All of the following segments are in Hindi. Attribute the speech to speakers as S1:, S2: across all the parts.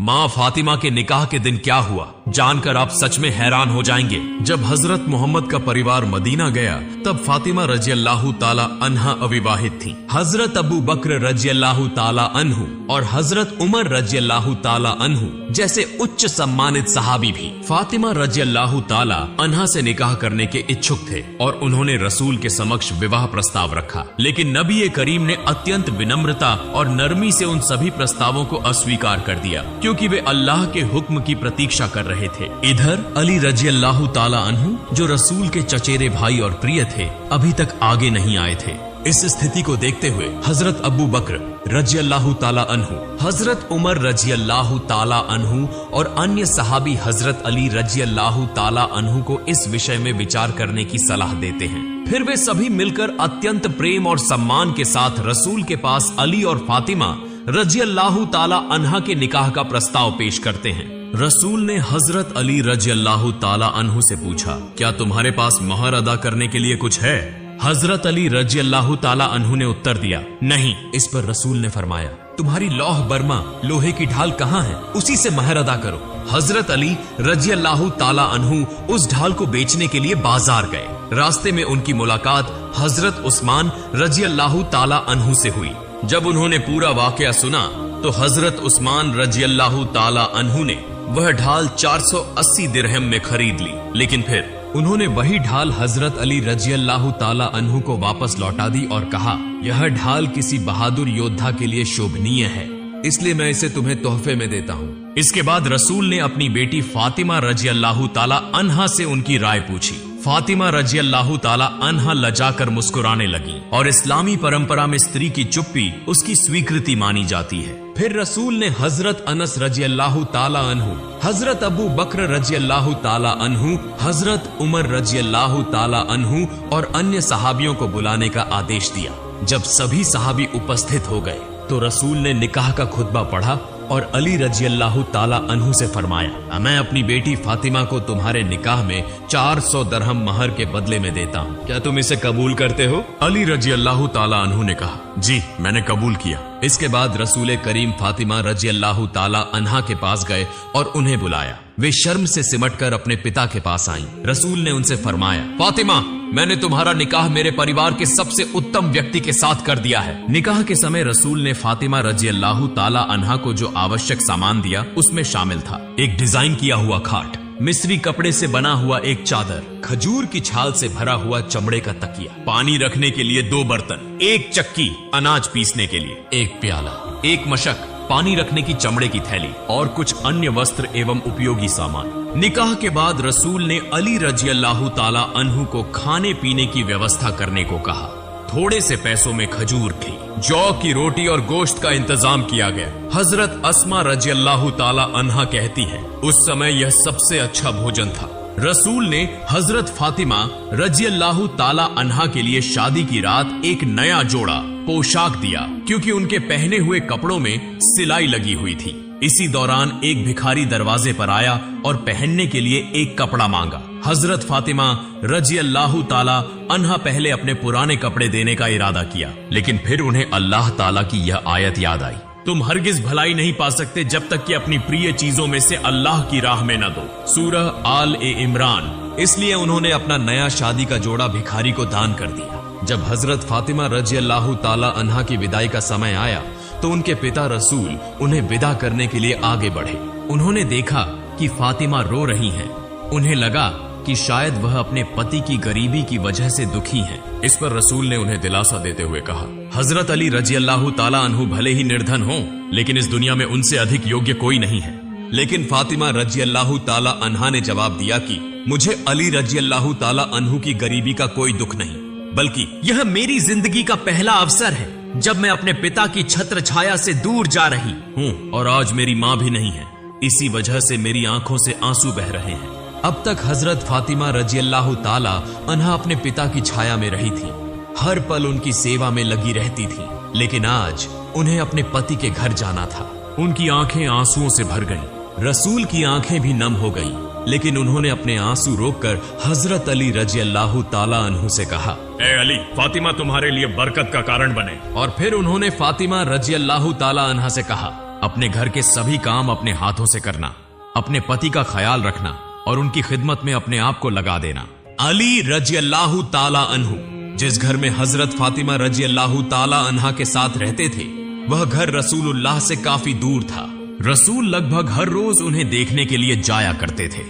S1: माँ फातिमा के निकाह के दिन क्या हुआ जानकर आप सच में हैरान हो जाएंगे। जब हजरत मोहम्मद का परिवार मदीना गया तब फातिमा रजी अल्लाह ताला अन्हा अविवाहित थी। हजरत अबू बकर रजी अल्लाह ताला अन्हु और हजरत उमर रजी अल्लाह ताला अन्हु जैसे उच्च सम्मानित सहाबी भी फातिमा रजी अल्लाह ताला अन्हा से निकाह करने के इच्छुक थे और उन्होंने रसूल के समक्ष विवाह प्रस्ताव रखा, लेकिन नबी करीम ने अत्यंत विनम्रता और नरमी से उन सभी प्रस्तावों को अस्वीकार कर दिया क्योंकि वे अल्लाह के हुक्म की प्रतीक्षा कर रहे थे। इधर अली रजी अल्लाह ताला अन्हु जो रसूल के चचेरे भाई और प्रिय थे अभी तक आगे नहीं आए थे। इस स्थिति को देखते हुए हजरत अबू बकर रजी अल्लाह ताला अन्हु, हजरत उमर रजी अल्लाह ताला अन्हु और अन्य सहाबी हजरत अली रजी अल्लाह ताला अन्हु को इस विषय में विचार करने की सलाह देते हैं। फिर वे सभी मिलकर अत्यंत प्रेम और सम्मान के साथ रसूल के पास अली और फातिमा रजी अल्लाह ताला अन्हा के निकाह का प्रस्ताव पेश करते हैं। रसूल ने हजरत अली रजी अल्लाह ताला अन्हु से पूछा, क्या तुम्हारे पास मोहर अदा करने के लिए कुछ है? हजरत अली रजी अल्लाह ताला अन्हु ने उत्तर दिया, नहीं। इस पर रसूल ने फरमाया, तुम्हारी लौह बर्मा लोहे की ढाल कहाँ है, उसी से महर अदा करो। हजरत अली रजी अल्लाह ताला अन्हु उस ढाल को बेचने के लिए बाजार गए। रास्ते में उनकी मुलाकात हजरत उस्मान रजी अल्लाह ताला अन्हु से हुई। जब उन्होंने पूरा वाकया सुना तो हजरत उस्मान रजी अल्लाह ताला अन्हु ने वह ढाल 480 दिरहम में खरीद ली, लेकिन फिर उन्होंने वही ढाल हजरत अली रजी अल्लाह ताला अन्हु को वापस लौटा दी और कहा, यह ढाल किसी बहादुर योद्धा के लिए शोभनीय है, इसलिए मैं इसे तुम्हें तोहफे में देता हूँ। इसके बाद रसूल ने अपनी बेटी फातिमा रजी अल्लाह ताला अन्हा से उनकी राय पूछी। फातिमा रजी अल्लाह ताला अन्हा लजाकर मुस्कुराने लगी और इस्लामी परंपरा में स्त्री की चुप्पी उसकी स्वीकृति मानी जाती है। फिर रसूल ने हजरत अनस रजी अल्लाह ताला अन्हु, हजरत अबू बकर रजी अल्लाह ताला अन्हु, हजरत उमर रजी अल्लाह ताला अन्हु और अन्य सहाबियों को बुलाने का आदेश दिया। जब सभी सहाबी उपस्थित हो गए तो रसूल ने निकाह का खुतबा पढ़ा और अली रजी अल्लाह ताला अन्हु से फरमाया, मैं अपनी बेटी फातिमा को तुम्हारे निकाह में 400 दरहम महर के बदले में देता हूँ, क्या तुम इसे कबूल करते हो? अली रजी अल्लाह ताला अन्हु ने कहा, जी मैंने कबूल किया। इसके बाद रसूल करीम फातिमा रजी अल्लाह ताला अन्हा के पास गए और उन्हें बुलाया। वे शर्म से सिमटकर अपने पिता के पास आईं। रसूल ने उनसे फरमाया, फातिमा, मैंने तुम्हारा निकाह मेरे परिवार के सबसे उत्तम व्यक्ति के साथ कर दिया है। निकाह के समय रसूल ने फातिमा रजी अल्लाह ताला अन्हा को जो आवश्यक सामान दिया उसमें शामिल था एक डिजाइन किया हुआ खाट, मिस्री कपड़े से बना हुआ एक चादर, खजूर की छाल से भरा हुआ चमड़े का तकिया, पानी रखने के लिए 2 बर्तन, एक चक्की अनाज पीसने के लिए, एक प्याला, एक मशक, पानी रखने की चमड़े की थैली और कुछ अन्य वस्त्र एवं उपयोगी सामान। निकाह के बाद रसूल ने अली रजी अल्लाह ताला अन्हु को खाने पीने की व्यवस्था करने को कहा। थोड़े से पैसों में खजूर थी, जौ की रोटी और गोश्त का इंतजाम किया गया। हजरत अस्मा रजी अल्लाह ताला अन्हा कहती है, उस समय यह सबसे अच्छा भोजन था। रसूल ने हजरत फातिमा रजी अल्लाह ताला अन्हा के लिए शादी की रात एक नया जोड़ा पोशाक दिया क्योंकि उनके पहने हुए कपड़ों में सिलाई लगी हुई थी। इसी दौरान एक भिखारी दरवाजे पर आया और पहनने के लिए एक कपड़ा मांगा। हजरत फातिमा रजी अल्लाह ताला अन्हा पहले अपने पुराने कपड़े देने का इरादा किया, लेकिन फिर उन्हें अल्लाह ताला की यह आयत याद आई, तुम हरगिज भलाई नहीं पा सकते जब तक कि अपनी प्रिय चीजों में से अल्लाह की राह में न दो। सूरह आल ए इमरान। इसलिए उन्होंने अपना नया शादी का जोड़ा भिखारी को दान कर दिया। जब हजरत फातिमा रजी अल्लाह ताला अन्हा की विदाई का समय आया तो उनके पिता रसूल उन्हें विदा करने के लिए आगे बढ़े। उन्होंने देखा कि फातिमा रो रही हैं। उन्हें लगा कि शायद वह अपने पति की गरीबी की वजह से दुखी हैं। इस पर रसूल ने उन्हें दिलासा देते हुए कहा, हजरत अली रजी अल्लाह ताला अन्हु भले ही निर्धन हों, लेकिन इस दुनिया में उनसे अधिक योग्य कोई नहीं है। लेकिन फातिमा रजी अल्लाह ताला अन्हा ने जवाब दिया कि मुझे अली रजी अल्लाह ताला अन्हु की गरीबी का कोई दुख नहीं, बल्कि यह मेरी जिंदगी का पहला अवसर है जब मैं अपने पिता की छत्र छाया से दूर जा रही हूँ और आज मेरी माँ भी नहीं है। इसी वजह से मेरी आंखों से आंसू बह रहे हैं। अब तक हजरत फातिमा रजी अल्लाह ताला अन्हा अपने पिता की छाया में रही थी, हर पल उनकी सेवा में लगी रहती थी, लेकिन आज उन्हें अपने पति के घर जाना था। उनकी आंखें आंसुओं से भर गईं। रसूल की आंखें भी नम हो गईं, लेकिन उन्होंने अपने आंसू रोककर हजरत अली रजी अल्लाह ताला अन्हु से कहा, ए अली, फातिमा तुम्हारे लिए बरकत का कारण बने। और फिर उन्होंने फातिमा रजी अल्लाह ताला अन्हा से कहा, अपने घर के सभी काम अपने हाथों से करना, अपने पति का ख्याल रखना और उनकी खिदमत में अपने आप को लगा देना। अली रजी अल्लाह ताला अन्हु जिस घर में हजरत फातिमा रजी अल्लाह ताला अन्हा के साथ रहते थे, वह घर रसूलुल्लाह से काफी दूर था। रसूल लगभग हर रोज उन्हें देखने के लिए जाया करते थे।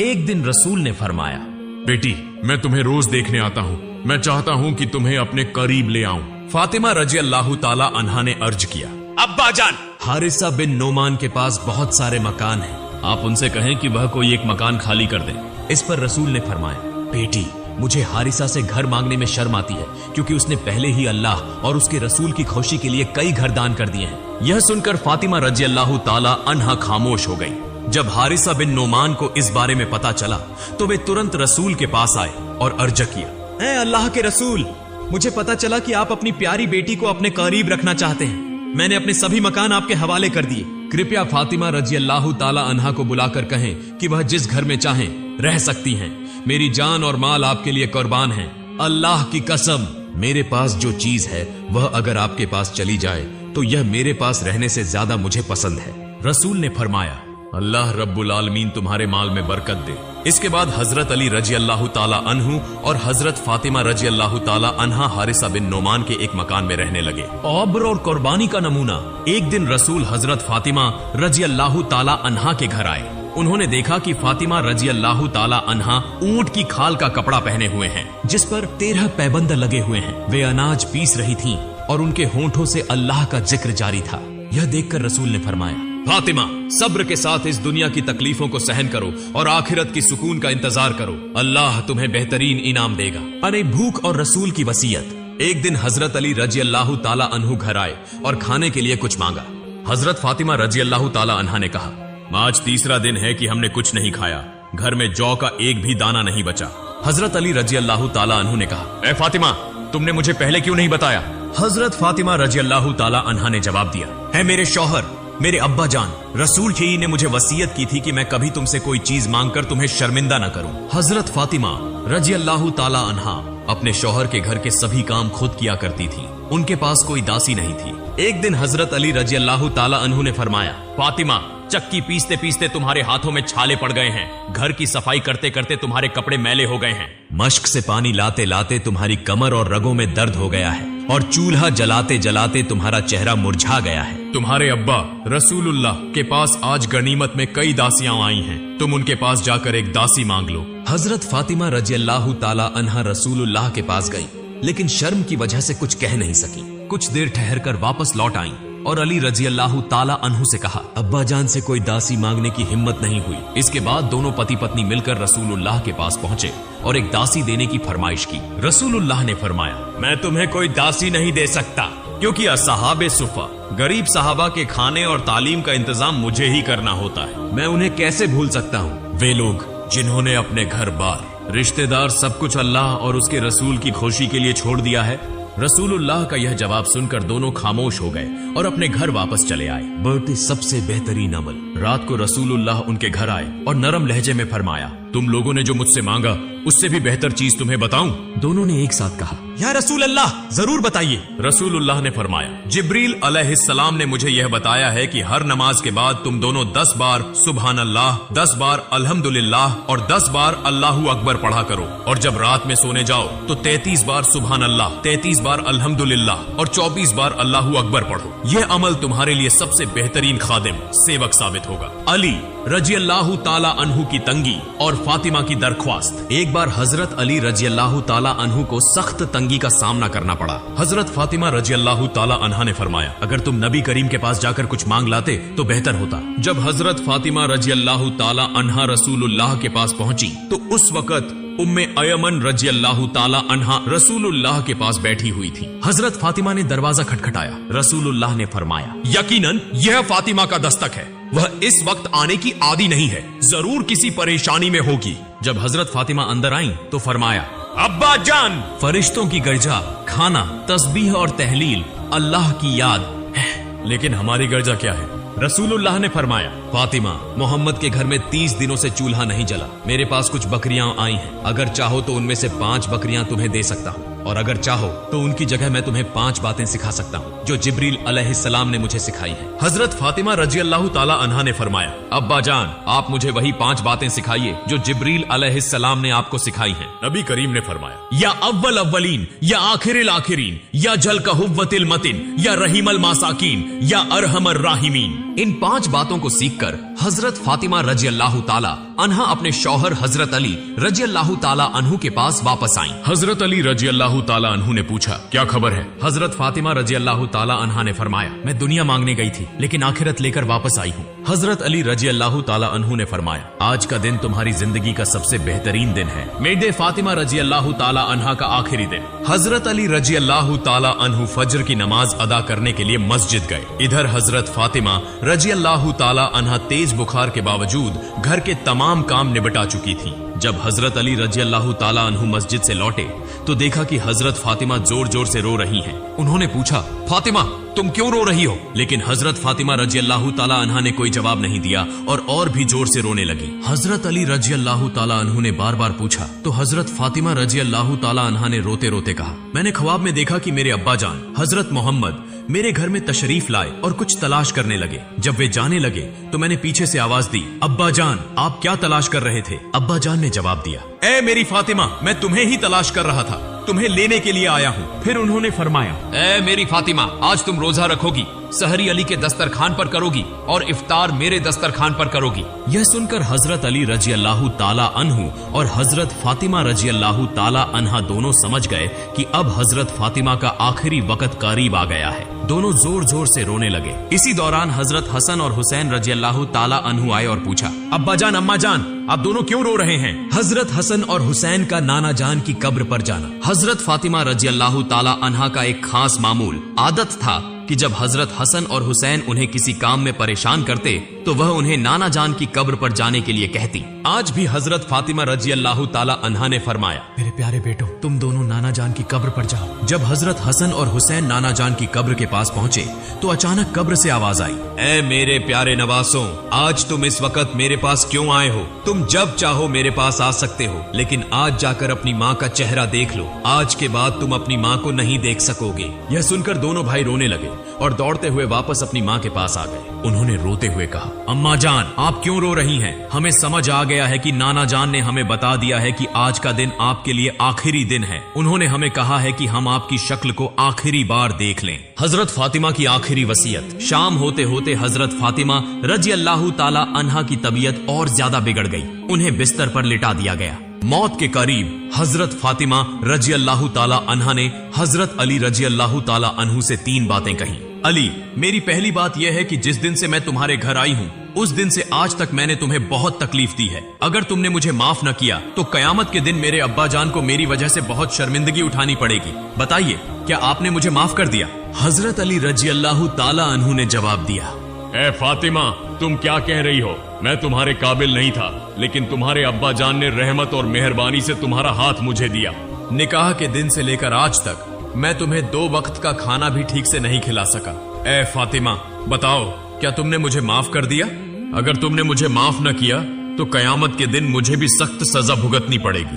S1: एक दिन रसूल ने फरमाया, बेटी, मैं तुम्हें रोज देखने आता हूँ। मैं चाहता हूँ कि तुम्हें अपने करीब ले आऊं। फातिमा रजी अल्लाह ताला अन्हा ने अर्ज किया, अब्बा जान, हारिसा बिन नोमान के पास बहुत सारे मकान हैं, आप उनसे कहें कि वह कोई एक मकान खाली कर दें। इस पर रसूल ने फरमाया, बेटी, मुझे हारिसा से घर मांगने में शर्म आती है, क्योंकि उसने पहले ही अल्लाह और उसके रसूल की खुशी के लिए कई घर दान कर दिए हैं। यह सुनकर फातिमा रजी अल्लाह ताला अन्हा खामोश हो गई। जब हारिसा बिन नोमान को इस बारे में पता चला तो वे तुरंत रसूल के पास आए और अर्ज किया, ऐ अल्लाह के रसूल, मुझे पता चला कि आप अपनी प्यारी बेटी को अपने करीब रखना चाहते हैं। मैंने अपने सभी मकान आपके हवाले कर दिए। कृपया फातिमा रजी अल्लाह ताला अन्हा को बुलाकर कहें कि वह जिस घर में चाहें रह सकती हैं। मेरी जान और माल आपके लिए कुर्बान है। अल्लाह की कसम, मेरे पास जो चीज है वह अगर आपके पास चली जाए तो यह मेरे पास रहने से ज्यादा मुझे पसंद है। रसूल ने फरमाया, अल्लाह रब्बुल आलमीन तुम्हारे माल में बरकत दे। इसके बाद हजरत अली रजी अल्लाह ताला अन्हु और हजरत फातिमा रजी अल्लाह ताला अन्हा हारिसा बिन नोमान के एक मकान में रहने लगे। औब्र और कुर्बानी का नमूना, एक दिन रसूल हजरत फातिमा रजी अल्लाह ताला अन्हा के घर आए। उन्होंने देखा कि फातिमा रजी अल्लाह ताला अन्हा ऊंट की खाल का कपड़ा पहने हुए हैं, जिस पर 13 पैबंद लगे हुए हैं। वे अनाज पीस रही थीं और उनके होंठों से अल्लाह का जिक्र जारी था। यह देखकर रसूल ने फरमाया, फातिमा, सब्र के साथ इस दुनिया की तकलीफों को सहन करो और आखिरत की सुकून का इंतजार करो। अल्लाह तुम्हें बेहतरीन इनाम देगा। अरे भूख और रसूल की वसीयत। एक दिन हजरत अली रजी अल्लाह ताला अन्हु घर आए और खाने के लिए कुछ मांगा। हजरत फातिमा रजी अल्लाह ताला अन्हा ने कहा, आज तीसरा दिन है कि हमने कुछ नहीं खाया, घर में जौ का एक भी दाना नहीं बचा। हजरत अली रजी अल्लाह ताला अन्हु ने कहा, ए फातिमा, तुमने मुझे पहले क्यों नहीं बताया? हजरत फातिमा रजी अल्लाह ताला अन्हा ने जवाब दिया, है मेरे शौहर, मेरे अब्बा जान, रसूल ही ने मुझे वसीयत की थी कि मैं कभी तुमसे कोई चीज मांगकर तुम्हें शर्मिंदा न करूं। हजरत फातिमा रजी अल्लाह ताला अन्हा अपने शौहर के घर के सभी काम खुद किया करती थी। उनके पास कोई दासी नहीं थी। एक दिन हजरत अली रजी अल्लाह ताला अन्हु ने फरमाया, फातिमा, चक्की पीसते पीसते तुम्हारे हाथों में छाले पड़ गए हैं। घर की सफाई करते करते तुम्हारे कपड़े मैले हो गए हैं। मश्क से पानी लाते लाते तुम्हारी कमर और रगों में दर्द हो गया है और चूल्हा जलाते जलाते तुम्हारा चेहरा मुरझा गया है। तुम्हारे अब्बा रसूलुल्लाह के पास आज गनीमत में कई दासियां आई हैं। तुम उनके पास जाकर एक दासी मांग लो। हजरत फातिमा रजी अल्लाह ताला अन्हा रसूलुल्लाह के पास गई, लेकिन शर्म की वजह से कुछ कह नहीं सकी। कुछ देर ठहर कर वापस लौट आई और अली रजी अल्लाह ताला अन्हु से कहा, अब्बा जान से कोई दासी मांगने की हिम्मत नहीं हुई। इसके बाद दोनों पति पत्नी मिलकर रसूलुल्लाह के पास पहुंचे और एक दासी देने की फरमाइश की। रसूलुल्लाह ने फरमाया, मैं तुम्हें कोई दासी नहीं दे सकता, क्योंकि असहाबे सुफा गरीब सहाबा के खाने और तालीम का इंतजाम मुझे ही करना होता है। मैं उन्हें कैसे भूल सकता हूँ? वे लोग जिन्होंने अपने घर बार, रिश्तेदार, सब कुछ अल्लाह और उसके रसूल की खुशी के लिए छोड़ दिया है। रसूलुल्लाह का यह जवाब सुनकर दोनों खामोश हो गए और अपने घर वापस चले आए। बढ़ते सबसे बेहतरीन अमल। रात को रसूलुल्लाह उनके घर आए और नरम लहजे में फरमाया, तुम लोगों ने जो मुझसे मांगा उससे भी बेहतर चीज तुम्हें बताऊं? दोनों ने एक साथ कहा, या रसूल अल्लाह, जरूर बताइए। रसूलुल्लाह ने फरमाया, जिब्रील अलैहिस्सलाम ने मुझे यह बताया है कि हर नमाज के बाद तुम दोनों 10 बार सुभान अल्लाह, 10 बार अल्हम्दुलिल्लाह और 10 बार अल्लाहू अकबर पढ़ा करो। और जब रात में सोने जाओ तो 33 बार सुभान अल्लाह, 33 बार अल्हम्दुलिल्लाह और 24 बार अल्लाहू अकबर पढ़ो। यह अमल तुम्हारे लिए सबसे बेहतरीन खादिम, सेवक साबित होगा। अली रजी अल्लाह ताला अन्हु की तंगी और फातिमा की दरख्वास्त। एक बार हजरत अली रजी अल्लाह ताला अन्हु को सख्त तंगी का सामना करना पड़ा। हजरत फातिमा रजी अल्लाह ताला अन्हा ने फरमाया, अगर तुम नबी करीम के पास जाकर कुछ मांग लाते तो बेहतर होता। जब हजरत फातिमा रजी अल्लाह ताला अन्हा रसूलुल्लाह के पास पहुंची तो उस वक्त उम्मे अयमन रजी अल्लाह ताला अन्हा रसूलुल्लाह के पास बैठी हुई थी। हजरत फातिमा ने दरवाजा खटखटाया। रसूलुल्लाह ने फरमाया, यकीनन यह फातिमा का दस्तक है, वह इस वक्त आने की आदी नहीं है, जरूर किसी परेशानी में होगी। जब हजरत फातिमा अंदर आईं तो फरमाया, अब्बा जान, फरिश्तों की गर्जा, खाना, तस्बीह और तहलील, अल्लाह की याद है, लेकिन हमारी गर्जा क्या है? रसूलुल्लाह ने फरमाया, फातिमा, मोहम्मद के घर में 30 दिनों से चूल्हा नहीं जला। मेरे पास कुछ बकरियां आई हैं, अगर चाहो तो उनमें से 5 बकरियां तुम्हें दे सकता हूँ और अगर चाहो तो उनकी जगह मैं तुम्हें 5 बातें सिखा सकता हूँ जो जिब्रील अलैहिस्सलाम ने मुझे सिखाई है। हजरत फातिमा रजी अल्लाह ताला अन्हा ने फरमाया, अब्बा जान, आप मुझे वही 5 बातें सिखाइए जो जिब्रील अलैहिस्सलाम ने आपको सिखाई हैं। नबी करीम ने फरमाया, या अव्वल अव्वलीन, या आखिरिल आखिरीन, या जल का हुव्वतिल मतिन, या रहीमल मासाकीन, या अरहमर राहिमीन। इन 5 बातों को सीखकर हजरत फातिमा रजी अल्लाह ताला अन्हा अपने शौहर हजरत अली रजी अल्लाह ताला अन्हु के पास वापस आई। हजरत अली रजी अल्लाह ताला अन्हु ने पूछा, क्या खबर है? हजरत फातिमा रजी अल्लाह ताला अन्हा ने फरमाया, मैं दुनिया मांगने गई थी लेकिन आखिरत लेकर वापस आई हूँ। हजरत अली रजी अल्लाह ताला अन्हु ने फरमाया, आज का दिन तुम्हारी जिंदगी का सबसे बेहतरीन दिन है, मेरे फातिमा रजी अल्लाह ताला अन्हा का आखिरी दिन। हजरत अली रजी अल्लाह ताला अन्हु फजर की नमाज अदा करने के लिए मस्जिद गए। इधर हजरत फातिमा रजी अल्लाह ताला अन्हा तेज बुखार के बावजूद घर के तमाम काम निपटा चुकी थी। जब हजरत अली रजी अल्लाह ताला अन्हु मस्जिद से लौटे तो देखा कि हजरत फातिमा जोर जोर से रो रही हैं। उन्होंने पूछा, फातिमा तुम क्यों रो रही हो? लेकिन हजरत फातिमा रजी अल्लाह ताला अन्हा ने कोई जवाब नहीं दिया और भी जोर से रोने लगी। हजरत अली रजी अल्लाह ताला अन्हु ने बार बार पूछा तो हजरत फातिमा रजी अल्लाह ताला अन्हा ने रोते रोते कहा, मैंने ख्वाब में देखा कि मेरे अब्बा जान हजरत मोहम्मद मेरे घर में तशरीफ लाए और कुछ तलाश करने लगे। जब वे जाने लगे तो मैंने पीछे से आवाज दी, अब्बा जान आप क्या तलाश कर रहे थे? अब्बा जान ने जवाब दिया, ए मेरी फातिमा, मैं तुम्हें ही तलाश कर रहा था, तुम्हें लेने के लिए आया हूँ। फिर उन्होंने फरमाया, ए मेरी फातिमा, आज तुम रोजा रखोगी, सहरी अली के दस्तरखान पर करोगी और इफ्तार मेरे दस्तरखान पर करोगी। यह सुनकर हजरत अली रजी अल्लाह ताला अन्हु और हजरत फातिमा रजी अल्लाह ताला अन्हा दोनों समझ गए कि अब हजरत फातिमा का आखिरी वक्त करीब आ गया है। दोनों जोर जोर से रोने लगे। इसी दौरान हजरत हसन और हुसैन रजी अल्लाह ताला अन्हु आए और पूछा, अब्बा जान अम्मा जान आप दोनों क्यों रो रहे हैं? हजरत हसन और हुसैन का नाना जान की कब्र पर जाना। हजरत फातिमा रजी अल्लाह ताला अन्हा का एक खास मामूल आदत था कि जब हजरत हसन और हुसैन उन्हें किसी काम में परेशान करते तो वह उन्हें नाना जान की कब्र पर जाने के लिए कहती। आज भी हजरत फातिमा रजी अल्लाह ताला अन्हा ने फरमाया, मेरे प्यारे बेटो तुम दोनों नाना जान की कब्र पर जाओ। जब हजरत हसन और हुसैन नाना जान की कब्र के पास पहुंचे तो अचानक कब्र से आवाज आई, ए मेरे प्यारे नवासों, आज तुम इस वक्त मेरे पास क्यों आए हो? तुम जब चाहो मेरे पास आ सकते हो, लेकिन आज जाकर अपनी माँ का चेहरा देख लो, आज के बाद तुम अपनी माँ को नहीं देख सकोगे। यह सुनकर दोनों भाई रोने लगे और दौड़ते हुए वापस अपनी माँ के पास आ गए। उन्होंने रोते हुए कहा, अम्मा जान आप क्यों रो रही हैं? हमें समझ आ गया है कि नाना जान ने हमें बता दिया है कि आज का दिन आपके लिए आखिरी दिन है। उन्होंने हमें कहा है कि हम आपकी शक्ल को आखिरी बार देख लें। हजरत फातिमा की आखिरी वसीयत। शाम होते होते हजरत फातिमा रजी अल्लाह ताला अन्हा की तबीयत और ज्यादा बिगड़ गई। उन्हें बिस्तर पर लिटा दिया गया। मौत के करीब हजरत फातिमा रजी अल्लाह ताला अन्हा ने हजरत अली रजी अल्लाह ताला अन्हु से 3 बातें कही। अली, मेरी पहली बात यह है कि जिस दिन से मैं तुम्हारे घर आई हूँ उस दिन से आज तक मैंने तुम्हें बहुत तकलीफ दी है। अगर तुमने मुझे माफ न किया तो कयामत के दिन मेरे अब्बा जान को मेरी वजह से बहुत शर्मिंदगी उठानी पड़ेगी। बताइए, क्या आपने मुझे माफ कर दिया? हजरत अली रजी अल्लाह ताला अन्हु ने जवाब दिया, ए फातिमा, तुम क्या कह रही हो? मैं तुम्हारे काबिल नहीं था, लेकिन तुम्हारे अब्बा जान ने रहमत और मेहरबानी से तुम्हारा हाथ मुझे दिया। निकाह के दिन से लेकर आज तक मैं तुम्हें 2 वक्त का खाना भी ठीक से नहीं खिला सका। ए फातिमा, बताओ क्या तुमने मुझे माफ कर दिया? अगर तुमने मुझे माफ न किया तो कयामत के दिन मुझे भी सख्त सजा भुगतनी पड़ेगी।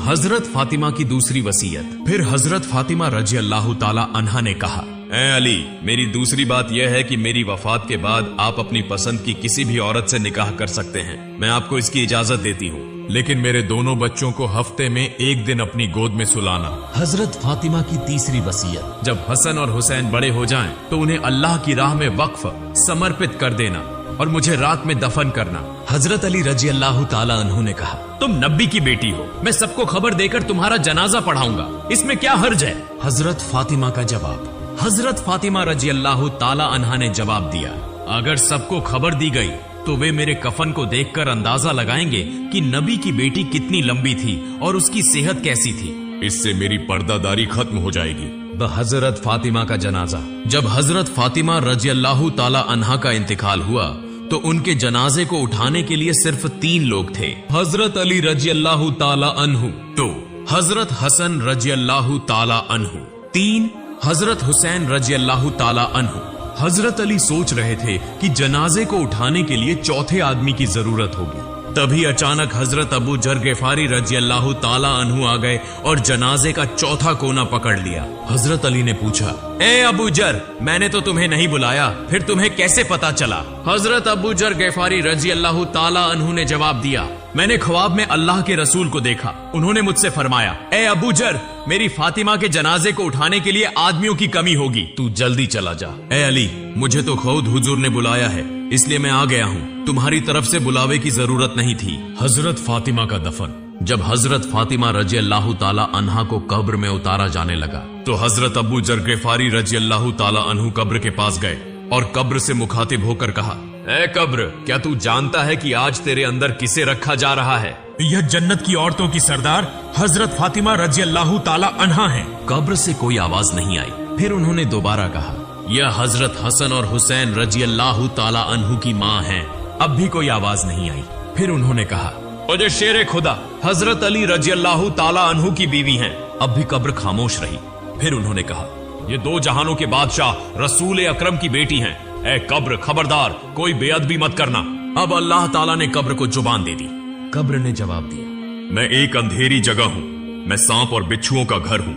S1: हजरत फातिमा की दूसरी वसीयत। फिर हजरत फातिमा रजी अल्लाह ताला अन्हा ने कहा, ए अली, मेरी दूसरी बात यह है कि मेरी वफात के बाद आप अपनी पसंद की किसी भी औरत से निकाह कर सकते हैं। मैं आपको इसकी इजाजत देती हूँ, लेकिन मेरे दोनों बच्चों को हफ्ते में 1 दिन अपनी गोद में सुलाना। हजरत फातिमा की तीसरी वसीयत। जब हसन और हुसैन बड़े हो जाएं, तो उन्हें अल्लाह की राह में वक्फ समर्पित कर देना और मुझे रात में दफन करना। हजरत अली रजी अल्लाह ताला अन्हु ने कहा, तुम नबी की बेटी हो, मैं सबको खबर देकर तुम्हारा जनाजा पढ़ाऊंगा, इसमें क्या हर्ज है? हजरत फातिमा का जवाब। हजरत फातिमा रजी अल्लाह ताला अन्हा ने जवाब दिया, अगर सबको खबर दी गई तो वे मेरे कफन को देखकर अंदाजा लगाएंगे कि नबी की बेटी कितनी लंबी थी और उसकी सेहत कैसी थी। इससे मेरी पर्दादारी खत्म हो जाएगी। हजरत फातिमा का जनाजा। जब हजरत फातिमा रजी अल्लाह ताला अन्हा का इंतकाल हुआ तो उनके जनाजे को उठाने के लिए सिर्फ 3 लोग थे। हजरत अली रजी अल्लाह ताला अन्हु 2, हजरत हसन रजी अल्लाह ताला अन्हु 3, हजरत हुसैन रजी अल्लाह ताला अन्हु। हजरत अली सोच रहे थे कि जनाजे को उठाने के लिए 4थे आदमी की जरूरत होगी। तभी अचानक हजरत अबू जर गिफारी रजी अल्लाह ताला अन्हु आ गए और जनाजे का चौथा कोना पकड़ लिया। हजरत अली ने पूछा, ए अबू जर, मैंने तो तुम्हें नहीं बुलाया, फिर तुम्हें कैसे पता चला? हजरत अबू जर गिफारी रजी अल्लाह ताला अन्हु ने जवाब दिया, मैंने ख्वाब में अल्लाह के रसूल को देखा। उन्होंने मुझसे फरमाया, ए अबू जर, मेरी फातिमा के जनाजे को उठाने के लिए आदमियों की कमी होगी, तू जल्दी चला जा। ए अली, मुझे तो खुद हुजूर ने बुलाया है, इसलिए मैं आ गया हूँ, तुम्हारी तरफ से बुलावे की जरूरत नहीं थी। हजरत फातिमा का दफन। जब हजरत फातिमा रजी अल्लाह ताला अन्हा को कब्र में उतारा जाने लगा तो हजरत अबू जर गिफारी रजी अल्लाह ताला अन्हु कब्र के पास गए और कब्र से मुखातिब होकर कहा, ए कब्र, क्या तू जानता है कि आज तेरे अंदर किसे रखा जा रहा है?
S2: यह जन्नत की औरतों की सरदार हजरत फातिमा रजी अल्लाह ताला अन्हा है।
S1: कब्र से कोई आवाज नहीं आई। फिर उन्होंने दोबारा कहा, यह हजरत हसन और हुसैन रजी अल्लाह ताला अन्हु की माँ हैं। अब भी कोई आवाज नहीं आई। फिर उन्होंने कहा, मुझे शेरे खुदा हजरत अली रजी अल्लाह ताला अन्हु की बीवी हैं। अब भी कब्र खामोश रही। फिर उन्होंने कहा, ये दो जहानों के बादशाह रसूल अकरम की बेटी हैं। ए कब्र, खबरदार, कोई बेअदबी मत करना। अब अल्लाह ताला ने कब्र को जुबान दे दी। कब्र ने जवाब दिया, मैं एक अंधेरी जगह हूँ, मैं सांप और बिच्छुओं का घर हूँ।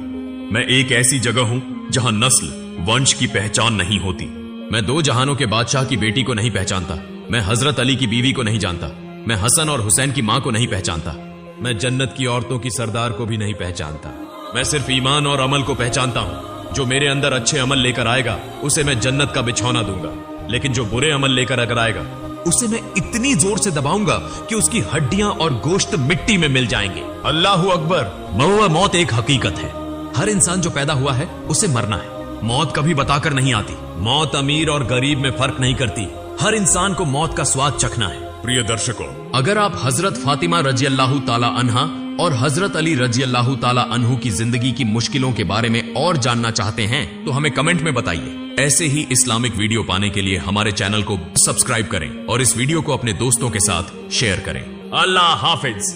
S1: मैं एक ऐसी जगह हूँ जहाँ नस्ल वंश की पहचान नहीं होती। मैं दो जहानों के बादशाह की बेटी को नहीं पहचानता। मैं हजरत अली की बीवी को नहीं जानता। मैं हसन और हुसैन की माँ को नहीं पहचानता। मैं जन्नत की औरतों की सरदार को भी नहीं पहचानता। मैं सिर्फ ईमान और अमल को पहचानता हूँ। जो मेरे अंदर अच्छे अमल लेकर आएगा उसे मैं जन्नत का बिछौना दूंगा, लेकिन जो बुरे अमल लेकर अगर आएगा उसे मैं इतनी जोर से दबाऊंगा कि उसकी हड्डियां और गोश्त मिट्टी में मिल जाएंगे। अल्लाहू अकबर। मौत एक हकीकत है। हर इंसान जो पैदा हुआ है उसे मरना है। मौत कभी बताकर नहीं आती। मौत अमीर और गरीब में फर्क नहीं करती। हर इंसान को मौत का स्वाद चखना है। प्रिय दर्शकों, अगर आप हजरत फातिमा रजी अल्लाह ताला अन्हा और हजरत अली रजी अल्लाह ताला अन्हु की जिंदगी की मुश्किलों के बारे में और जानना चाहते हैं तो हमें कमेंट में बताइए। ऐसे ही इस्लामिक वीडियो पाने के लिए हमारे चैनल को सब्सक्राइब करें और इस वीडियो को अपने दोस्तों के साथ शेयर करें। अल्लाह हाफिज।